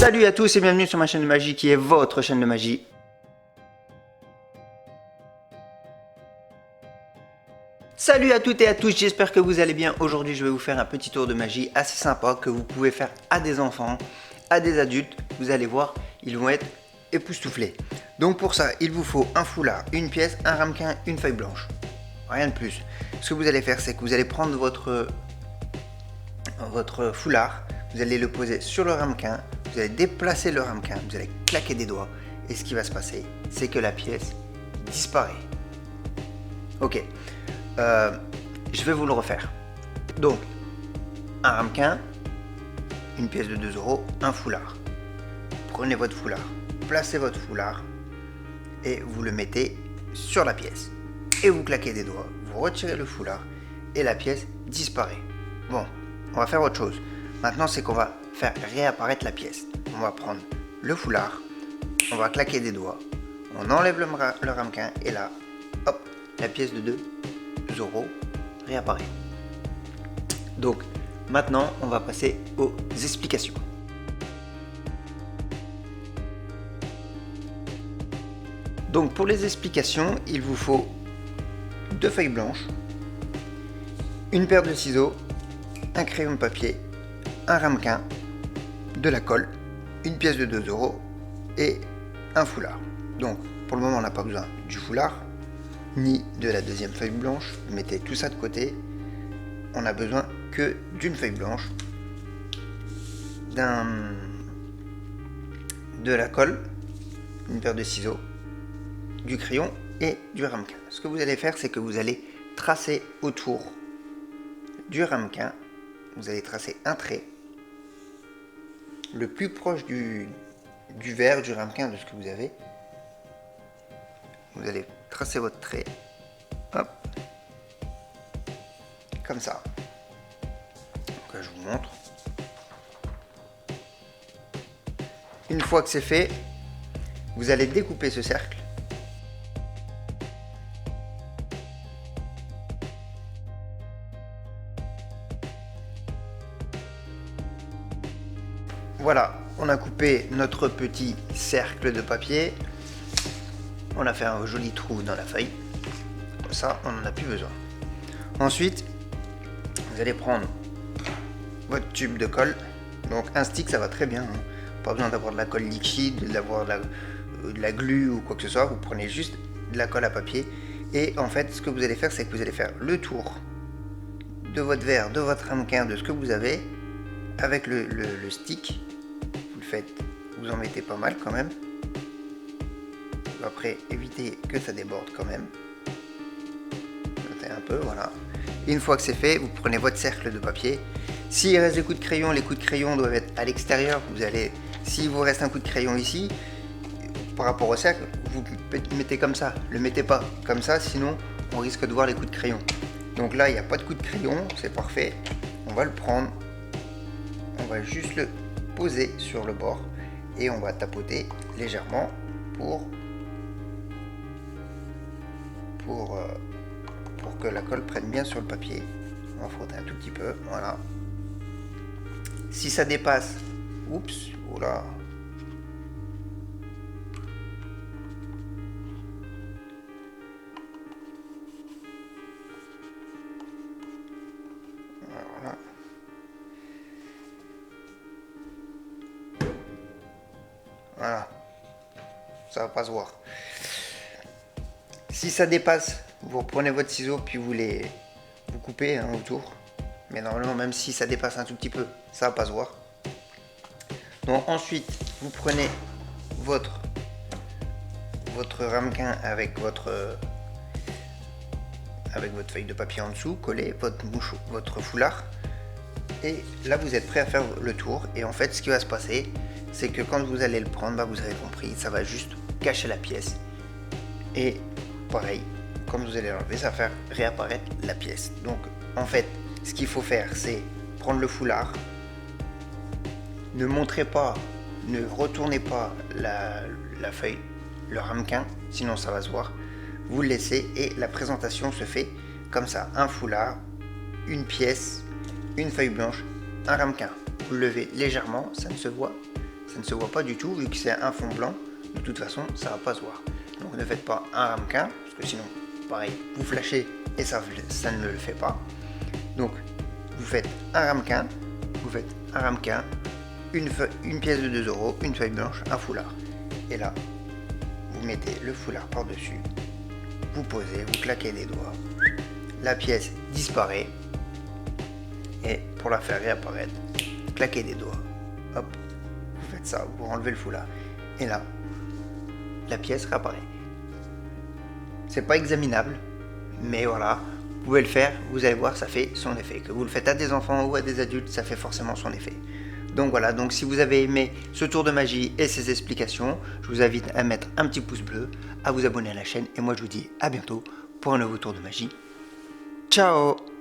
Salut à tous et bienvenue sur ma chaîne de magie qui est votre chaîne de magie. Salut à toutes et à tous, j'espère que vous allez bien. Aujourd'hui je vais vous faire un petit tour de magie assez sympa que vous pouvez faire à des enfants, à des adultes. Vous allez voir, ils vont être époustouflés. Donc pour ça, il vous faut un foulard, une pièce, un ramequin, une feuille blanche. Rien de plus. Ce que vous allez faire, c'est que vous allez prendre votre foulard, vous allez le poser sur le ramequin, vous allez déplacer le ramequin, vous allez claquer des doigts et ce qui va se passer, c'est que la pièce disparaît. Ok, je vais vous le refaire. Donc, un ramequin, une pièce de 2 €, un foulard. Prenez votre foulard, placez votre foulard et vous le mettez sur la pièce. Et vous claquez des doigts, vous retirez le foulard et la pièce disparaît. Bon, on va faire autre chose. Maintenant, c'est qu'on va faire réapparaître la pièce. On va prendre le foulard, on va claquer des doigts, on enlève le ramequin et là, hop, la pièce de 2 € réapparaît. Donc, maintenant, on va passer aux explications. Donc, pour les explications, il vous faut 2 feuilles blanches, une paire de ciseaux, un crayon de papier, un ramequin, de la colle, une pièce de 2 € et un foulard. Donc pour le moment on n'a pas besoin du foulard ni de la deuxième feuille blanche, vous mettez tout ça de côté. On n'a besoin que d'une feuille blanche, de la colle, une paire de ciseaux, du crayon et du ramequin. Ce que vous allez faire, c'est que vous allez tracer autour du ramequin, vous allez tracer un trait le plus proche du verre, du ramequin, de ce que vous avez. Vous allez tracer votre trait, hop, comme ça. Donc là, je vous montre. Une fois que c'est fait, vous allez découper ce cercle. Voilà, on a coupé notre petit cercle de papier. On a fait un joli trou dans la feuille. Comme ça, on n'en a plus besoin. Ensuite, vous allez prendre votre tube de colle. Donc un stick, ça va très bien. Hein. Pas besoin d'avoir de la colle liquide, d'avoir de la glu ou quoi que ce soit. Vous prenez juste de la colle à papier. Et en fait, ce que vous allez faire, c'est que vous allez faire le tour de votre verre, de votre ramequin, de ce que vous avez avec le stick. Vous en mettez pas mal quand même. Après, évitez que ça déborde quand même. Un peu, voilà. Et une fois que c'est fait, vous prenez votre cercle de papier. S'il reste des coups de crayon, les coups de crayon doivent être à l'extérieur. S'il vous reste un coup de crayon ici, par rapport au cercle, vous mettez comme ça. Le mettez pas comme ça, sinon on risque de voir les coups de crayon. Donc là, il n'y a pas de coup de crayon, c'est parfait. On va le prendre. On va juste le poser sur le bord et on va tapoter légèrement pour que la colle prenne bien sur le papier. On va frotter un tout petit peu, voilà. Si ça dépasse, oups, oula, voilà. Voilà, ça va pas se voir. Si ça dépasse, vous reprenez votre ciseau puis vous coupez autour. Mais normalement, même si ça dépasse un tout petit peu, ça va pas se voir. Donc ensuite, vous prenez votre ramequin avec votre feuille de papier en dessous, collez votre foulard. Et là, vous êtes prêt à faire le tour. Et en fait, ce qui va se passer, c'est que quand vous allez le prendre, vous avez compris, ça va juste cacher la pièce. Et pareil, quand vous allez l'enlever, ça va faire réapparaître la pièce. Donc en fait, ce qu'il faut faire, c'est prendre le foulard, ne montrez pas, ne retournez pas la feuille, le ramequin, sinon ça va se voir. Vous le laissez et la présentation se fait comme ça, un foulard, une pièce, une feuille blanche, un ramequin. Vous le levez légèrement, ça ne se Ça ne se voit pas du tout, vu que c'est un fond blanc. De toute façon, ça va pas se voir. Donc ne faites pas un ramequin, parce que sinon, pareil, vous flashez et ça ne le fait pas. Donc, vous faites un ramequin, une pièce de 2 euros, une feuille blanche, un foulard. Et là, vous mettez le foulard par-dessus, vous posez, vous claquez des doigts, la pièce disparaît, et pour la faire réapparaître, claquez des doigts, hop, vous faites ça, vous enlevez le foulard, et là, la pièce réapparaît. C'est pas examinable, mais voilà, vous pouvez le faire, vous allez voir, ça fait son effet. Que vous le faites à des enfants ou à des adultes, ça fait forcément son effet. Donc voilà, donc si vous avez aimé ce tour de magie et ces explications, je vous invite à mettre un petit pouce bleu, à vous abonner à la chaîne, et moi je vous dis à bientôt pour un nouveau tour de magie. Ciao!